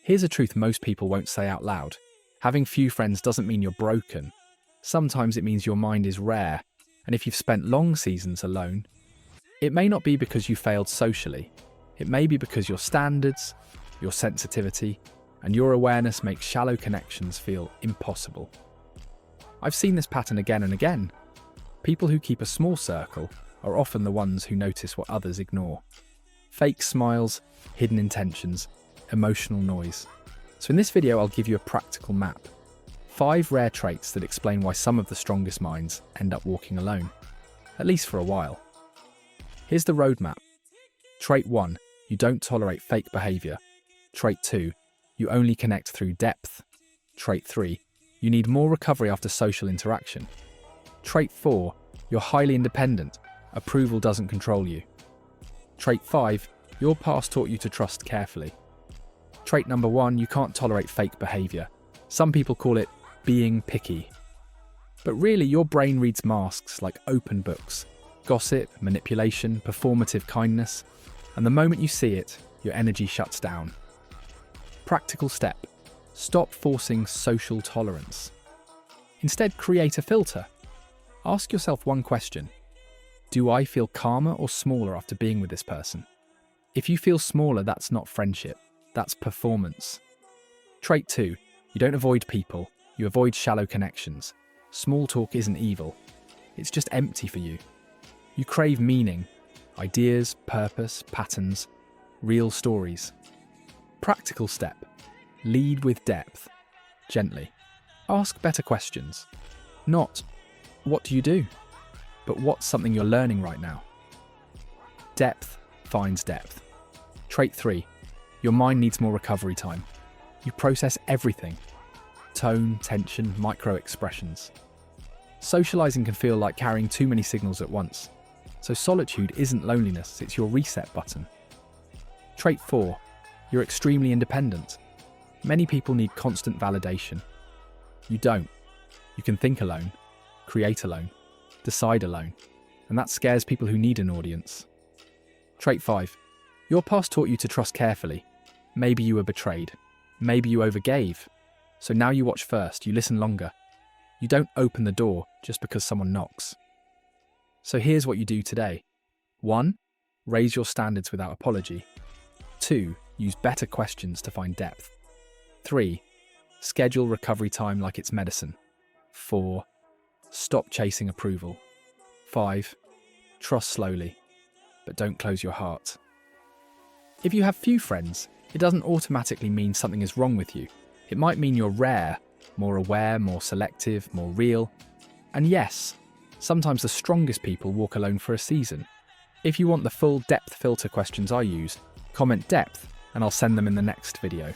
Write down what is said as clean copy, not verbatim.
Here's a truth most people won't say out loud. Having few friends doesn't mean you're broken. Sometimes it means your mind is rare, and if you've spent long seasons alone, it may not be because you failed socially. It may be because your standards, your sensitivity, and your awareness make shallow connections feel impossible. I've seen this pattern again and again. People who keep a small circle are often the ones who notice what others ignore. Fake smiles, hidden intentions, emotional noise. So in this video, I'll give you a practical map. 5 rare traits that explain why some of the strongest minds end up walking alone, at least for a while. Here's the roadmap. Trait 1, you don't tolerate fake behavior. Trait 2, you only connect through depth. Trait 3, you need more recovery after social interaction. Trait 4, you're highly independent. Approval doesn't control you. Trait 5, your past taught you to trust carefully. Trait number 1, you can't tolerate fake behavior. Some people call it being picky. But really, your brain reads masks like open books. Gossip, manipulation, performative kindness. And the moment you see it, your energy shuts down. Practical step. Stop forcing social tolerance. Instead, create a filter. Ask yourself one question. Do I feel calmer or smaller after being with this person? If you feel smaller, that's not friendship. That's performance. Trait 2. You don't avoid people. You avoid shallow connections. Small talk isn't evil. It's just empty for you. You crave meaning, ideas, purpose, patterns, real stories. Practical step. Lead with depth. Gently. Ask better questions. Not, what do you do? But what's something you're learning right now? Depth finds depth. Trait 3. Your mind needs more recovery time. You process everything. Tone, tension, micro-expressions. Socializing can feel like carrying too many signals at once. So solitude isn't loneliness, it's your reset button. Trait 4. You're extremely independent. Many people need constant validation. You don't. You can think alone, create alone, decide alone. And that scares people who need an audience. Trait 5. Your past taught you to trust carefully. Maybe you were betrayed. Maybe you overgave. So now you watch first, you listen longer. You don't open the door just because someone knocks. So here's what you do today. 1. Raise your standards without apology. 2. Use better questions to find depth. 3. Schedule recovery time like it's medicine. 4. Stop chasing approval. 5. Trust slowly, but don't close your heart. If you have few friends, it doesn't automatically mean something is wrong with you. It might mean you're rare, more aware, more selective, more real. And yes, sometimes the strongest people walk alone for a season. If you want the full depth filter questions I use, comment depth and I'll send them in the next video.